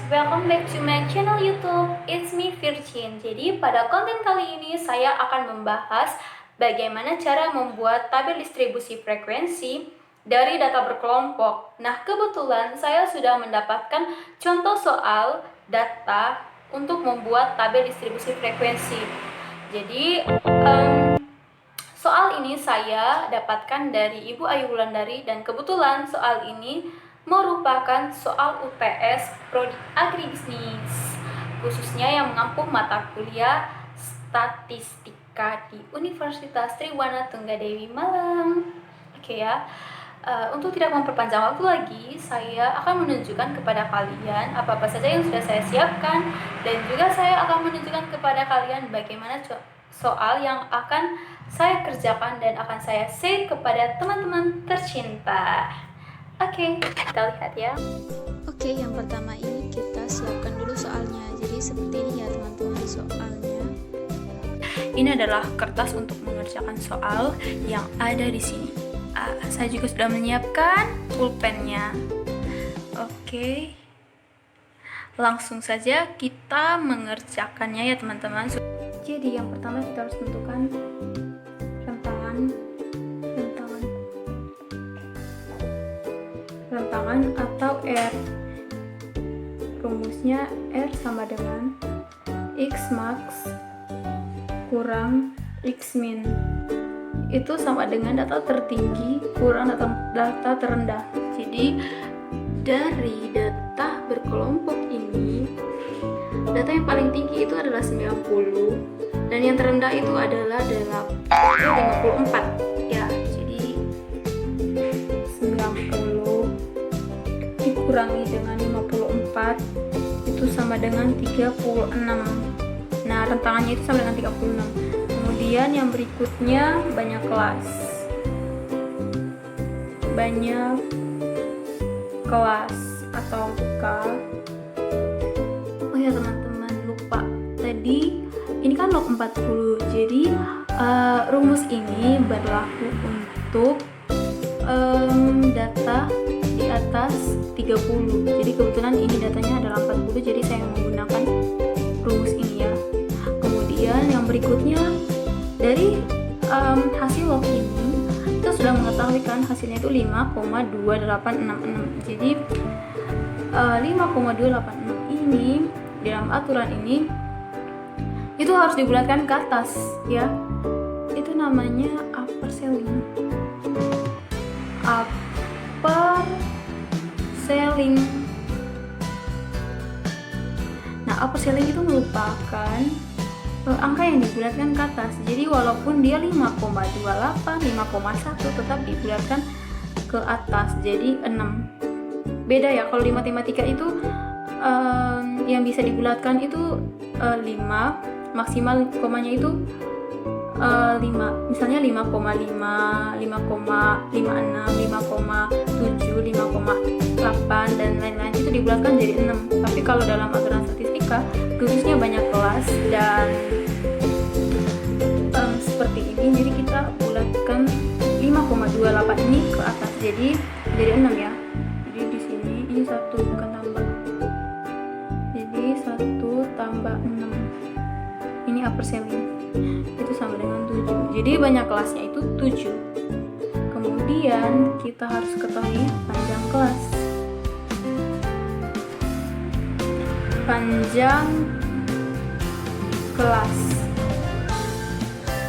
welcome back to my channel YouTube. It's me Virgin. Jadi pada konten kali ini saya akan membahas bagaimana cara membuat tabel distribusi frekuensi dari data berkelompok. Nah, kebetulan saya sudah mendapatkan contoh soal data untuk membuat tabel distribusi frekuensi. Jadi soal ini saya dapatkan dari Ibu Ayu Wulandari dan kebetulan soal ini merupakan soal UTS Prodi Agribisnis, khususnya yang mengampu mata kuliah statistika di Universitas Triwana Tunggadewi Malang. Oke ya, untuk tidak memperpanjang waktu lagi, saya akan menunjukkan kepada kalian apa-apa saja yang sudah saya siapkan, dan juga saya akan menunjukkan kepada kalian bagaimana soal yang akan saya kerjakan dan akan saya share kepada teman-teman tercinta. Oke, kita lihat ya. Oke, yang pertama ini kita siapkan dulu soalnya. Jadi seperti ini ya teman-teman soalnya. Ini adalah kertas untuk mengerjakan soal yang ada di sini. Saya juga sudah menyiapkan pulpennya. Oke, langsung saja kita mengerjakannya ya teman-teman. Jadi yang pertama kita harus tentukan rentangan atau R. Rumusnya R sama dengan X max kurang X min. Itu sama dengan data tertinggi kurang data terendah. Jadi dari data berkelompok ini, data yang paling tinggi itu adalah 90 dan yang terendah itu adalah 54 ya. Jadi 90 dikurangi dengan 54 itu sama dengan 36. Nah, rentangannya itu sama dengan 36. Kemudian yang berikutnya banyak kelas. Banyak kelas atau K. Oh ya teman-teman, lupa. Tadi ini kan log 40. Jadi rumus ini berlaku untuk data di atas 30. Jadi kebetulan ini datanya adalah 40, jadi saya menggunakan rumus ini ya. Kemudian yang berikutnya dari hasil log ini kita sudah mengetahui kan hasilnya itu 5,2866. Jadi 5,286 ini dalam aturan ini itu harus dibulatkan ke atas ya. Itu namanya upper ceiling. Upper ceiling. Nah, upper ceiling itu merupakan angka yang dibulatkan ke atas. Jadi walaupun dia 5,28, 5,1 tetap dibulatkan ke atas. Jadi 6. Beda ya, kalau di matematika itu yang bisa dibulatkan itu 5, maksimal komanya itu 5, misalnya 5,5, 5,56, 5,7, 5,8 dan lain-lain itu dibulatkan jadi 6. Tapi kalau dalam aturan statistika khususnya banyak kelas dan seperti ini, jadi kita bulatkan 5,28 ini ke atas jadi 6 ya. Jadi di sini ini 1 bukan tambah. Jadi 1 tambah 6. Ini upper ceiling. Itu sama dengan 7. Jadi banyak kelasnya itu 7. Kemudian kita harus ketahui panjang kelas. Panjang kelas.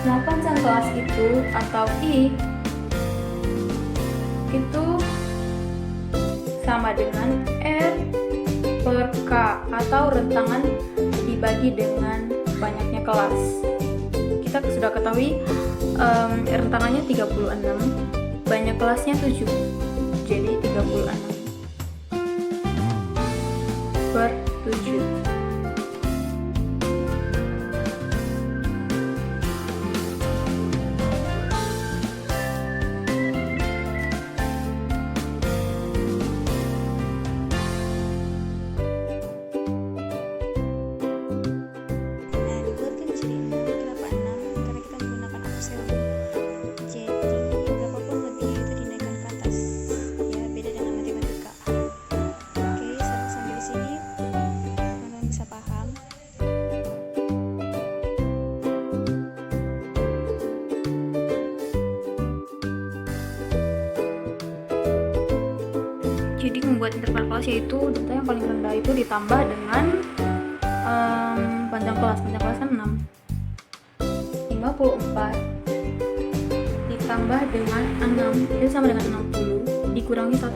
Nah, panjang kelas itu atau I itu sama dengan R per K atau rentangan dibagi dengan banyaknya kelas. Kita sudah ketahui rentangannya 36, banyak kelasnya 7, jadi 36 per 7. membuat interval kelas, yaitu data yang paling rendah itu ditambah dengan panjang kelas kan 6. 54 ditambah dengan 6 itu sama dengan 60 dikurangi 1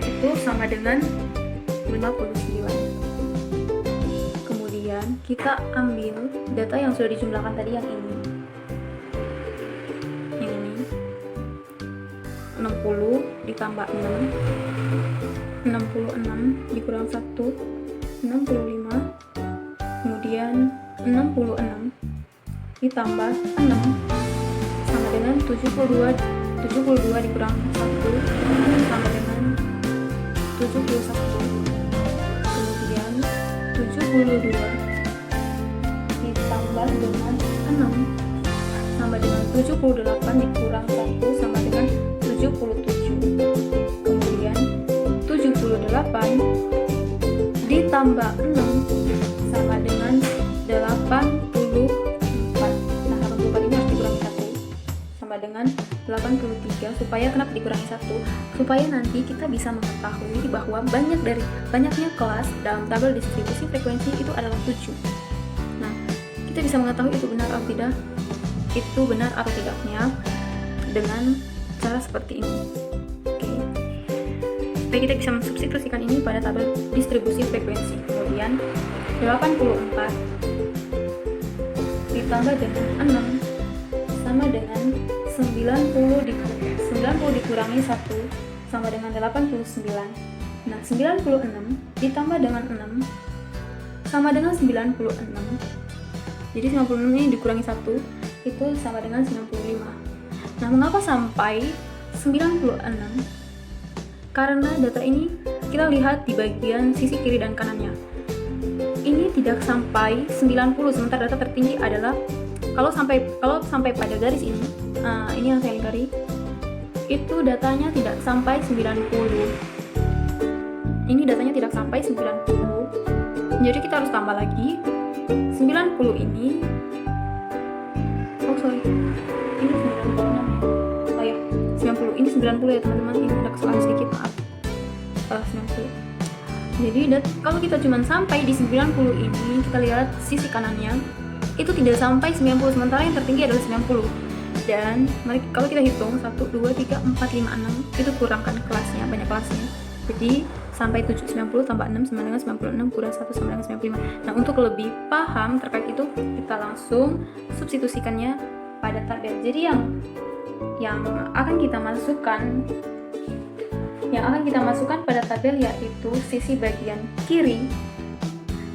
itu sama dengan 59. Kemudian kita ambil data yang sudah dijumlahkan tadi, yang ini 60 ditambah 6, 66 dikurang 1, 65. Kemudian 66 ditambah 6 sama dengan 72 dikurang 1 sama dengan 71. Kemudian 72 ditambah dengan 6 sama dengan 78 dikurang 1 sama dengan 77. Kemudian 78 ditambah 6 sama dengan 84. Nah, 84 ini harus dikurangi 1 sama dengan 83. Supaya kenapa dikurangi 1? Supaya nanti kita bisa mengetahui bahwa banyaknya kelas dalam tabel distribusi frekuensi itu adalah 7. Nah, kita bisa mengetahui itu benar atau tidak, tidaknya dengan cara seperti ini. Oke. Supaya kita bisa mensubstitusikan ini pada tabel distribusi frekuensi. Kemudian 84 ditambah dengan 6 sama dengan 90 dikurangi 1 sama dengan 89. Nah, 96 ditambah dengan 6 sama dengan 96. Jadi 96 ini dikurangi 1 itu sama dengan 95. Nah, mengapa sampai 96? Karena data ini kita lihat di bagian sisi kiri dan kanannya. Ini tidak sampai 90, sementara data tertinggi adalah kalau sampai pada garis ini, ini yang saya lingkari, itu datanya tidak sampai 90. Ini datanya tidak sampai 90. Jadi kita harus tambah lagi 90 ini. Oh sorry, ini 96 ya. Oh ya, 90 ini 90 ya teman-teman. Ini ada kesalahan sedikit, maaf. 90. Jadi kalau kita cuma sampai di 90 ini, kita lihat sisi kanannya itu tidak sampai 90, sementara yang tertinggi adalah 90. Dan kalau kita hitung 1, 2, 3, 4, 5, 6 itu kurangkan kelasnya, banyak kelasnya. Jadi sampai 90 tambah 6 sama dengan 96 kurang 1 sama dengan 95. Nah, untuk lebih paham terkait itu, kita langsung substitusikannya pada tabel. Jadi yang akan kita masukkan pada tabel yaitu sisi bagian kiri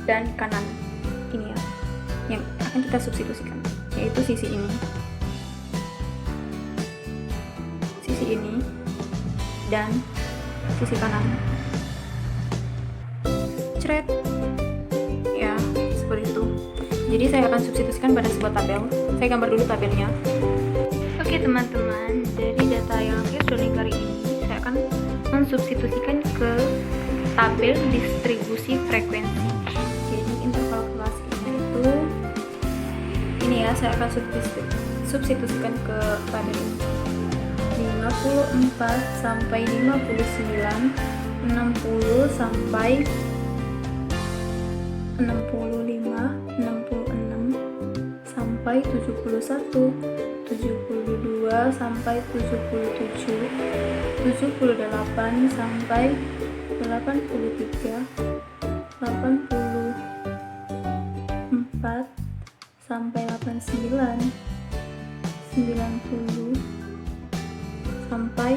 dan kanan. Ini ya, yang akan kita substitusikan, yaitu sisi ini dan sisi kanan. Cret. Ya, seperti itu. Jadi saya akan substitusikan pada sebuah tabel. Saya gambar dulu tabelnya. Oke teman-teman, dari data yang saya sudah lingkari ini, saya akan mensubstitusikan ke tabel distribusi frekuensi. Jadi interval kelas ini ya, saya akan substitusikan ke tabel ini. 54 sampai 59, 60 sampai 65, 66 sampai 71, 72 sampai 77, 78 sampai 83, 84 sampai 89, 90 sampai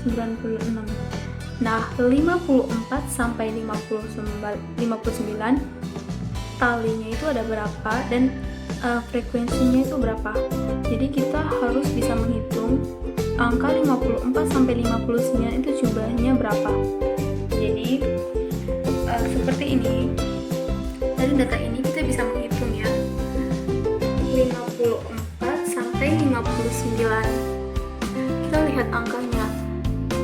96. Nah, 54 sampai 59 talinya itu ada berapa dan frekuensinya itu berapa. Jadi kita harus bisa menghitung angka 54 sampai 59 itu jumlahnya berapa. Jadi seperti ini. Dari data ini kita bisa menghitung ya. 54 sampai 59. Kita lihat angkanya.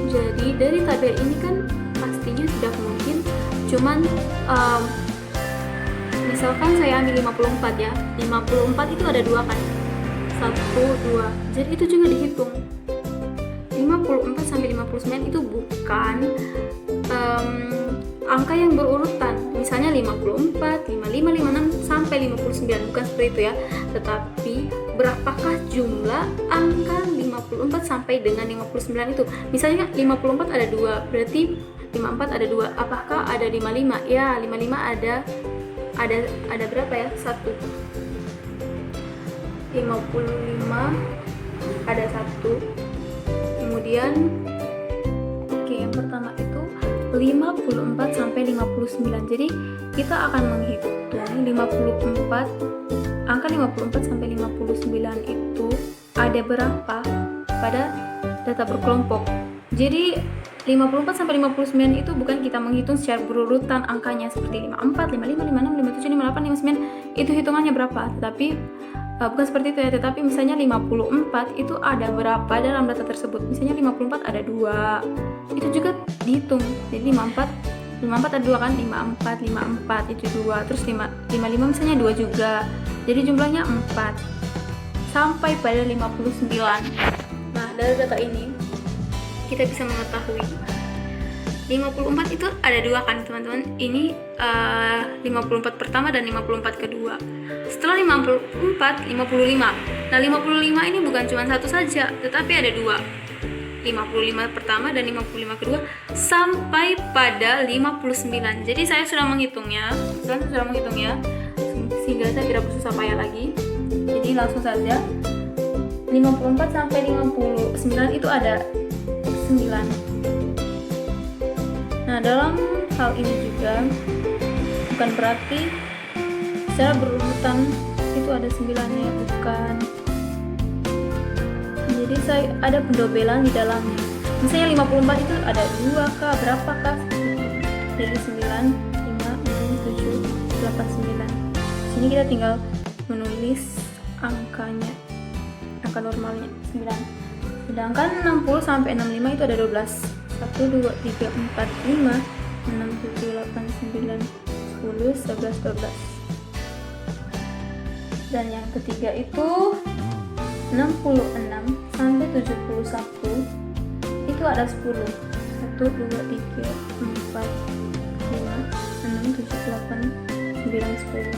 Jadi dari tabel ini kan pastinya tidak mungkin cuman misalkan saya ambil 54 ya, 54 itu ada 2 kan, 1, 2, jadi itu juga dihitung 54 sampai 59 itu bukan angka yang berurutan. Misalnya 54, 55, 56 sampai 59, bukan seperti itu ya. Tetapi berapakah jumlah angka 54 sampai dengan 59 itu? Misalnya 54 ada 2, berarti 54 ada 2. Apakah ada 55? Ya, 55 ada berapa ya? 1. 55 ada 1. Kemudian yang pertama itu 54 sampai 59. Jadi kita akan menghitung 54, angka 54 sampai 59 itu ada berapa pada data berkelompok. Jadi 54 sampai 59 itu bukan kita menghitung secara berurutan angkanya seperti 54, 55, 56, 57, 58, 59 itu hitungannya berapa, tetapi bukan seperti itu ya. Tetapi misalnya 54 itu ada berapa dalam data tersebut. Misalnya 54 ada 2, itu juga dihitung. Jadi 54 ada 2 kan, 54 itu 2, terus 55 misalnya 2 juga, jadi jumlahnya 4 sampai pada 59. Nah, dari data ini kita bisa mengetahui 54 itu ada 2 kan teman-teman. Ini 54 pertama dan 54 kedua. Setelah 54, 55. Nah, 55 ini bukan cuma satu saja, tetapi ada 2. 55 pertama dan 55 kedua sampai pada 59. Jadi saya sudah menghitungnya, sehingga saya tidak bersusah payah lagi. Jadi langsung saja 54 sampai 59 itu ada 9. Nah, dalam hal ini juga bukan berarti secara berurutan itu ada 9-nya, bukan. Jadi saya ada pendobelan di dalamnya. Misalnya 54 itu ada 2 kah, berapa kah? Jadi 9, 5, 6, 7, 8, 9. Sini kita tinggal menulis angkanya, angka normalnya 9. Sedangkan 60 sampai 65 itu ada 12. 1, 2, 3, 4, 5, 6, 7, 8, 9, 10, 11, 12. Dan yang ketiga itu 66 sampai 71 itu ada 10. 1, 2, 3, 4, 5, 6, 7, 8, 9, 10.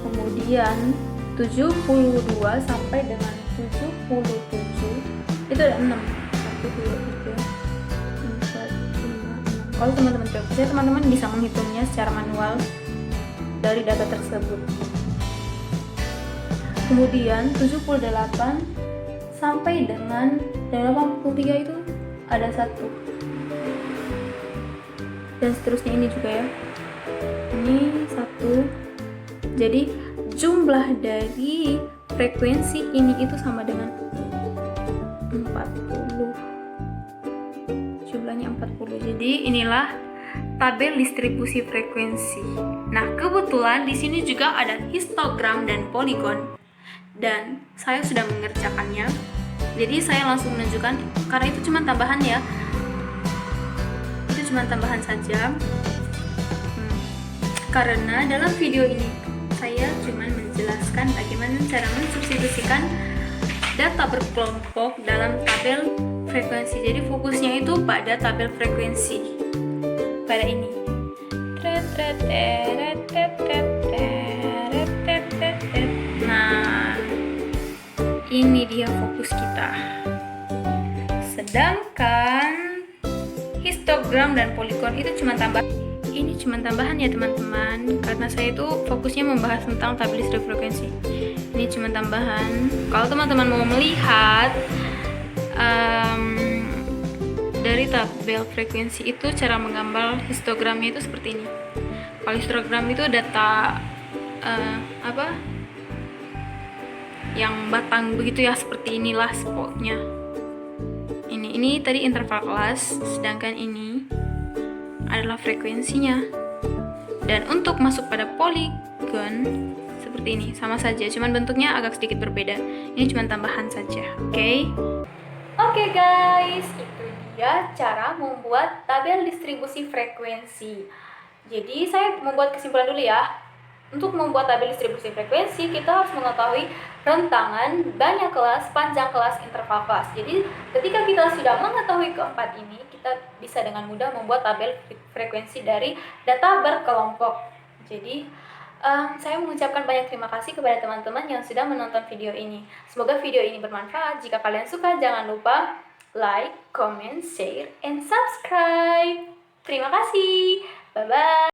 Kemudian 72 sampai dengan 77 itu ada 6. 1, 2, 3, 4, 5, 6. Kalau teman-teman bisa, teman-teman bisa menghitungnya secara manual dari data tersebut. Kemudian 78 sampai dengan 83 itu ada 1. Dan seterusnya ini juga ya. Ini 1. Jadi jumlah dari frekuensi ini itu sama dengan 40. Jumlahnya 40. Jadi inilah tabel distribusi frekuensi. Nah, kebetulan di sini juga ada histogram dan poligon. Dan saya sudah mengerjakannya, jadi saya langsung menunjukkan karena itu cuma tambahan ya, itu cuma tambahan saja. Karena dalam video ini saya cuma menjelaskan bagaimana cara mensubstitusikan data berkelompok dalam tabel frekuensi. Jadi fokusnya itu pada tabel frekuensi pada ini. Nah, ini dia fokus kita. Sedangkan histogram dan poligon itu cuma tambahan. Ini cuma tambahan ya teman-teman, karena saya itu fokusnya membahas tentang tabel distribusi frekuensi. Ini cuma tambahan. Kalau teman-teman mau melihat dari tabel frekuensi itu cara menggambar histogramnya itu seperti ini. Kalau histogram itu data yang batang begitu ya, seperti inilah spotnya. Ini tadi interval kelas, sedangkan ini adalah frekuensinya. Dan untuk masuk pada poligon seperti ini, sama saja, cuman bentuknya agak sedikit berbeda. Ini cuma tambahan saja, oke? Oke guys, itu dia cara membuat tabel distribusi frekuensi. Jadi saya membuat kesimpulan dulu ya. Untuk membuat tabel distribusi frekuensi, kita harus mengetahui rentangan, banyak kelas, panjang kelas, interval kelas. Jadi, ketika kita sudah mengetahui keempat ini, kita bisa dengan mudah membuat tabel frekuensi dari data berkelompok. Jadi, saya mengucapkan banyak terima kasih kepada teman-teman yang sudah menonton video ini. Semoga video ini bermanfaat. Jika kalian suka, jangan lupa like, comment, share, and subscribe. Terima kasih. Bye-bye.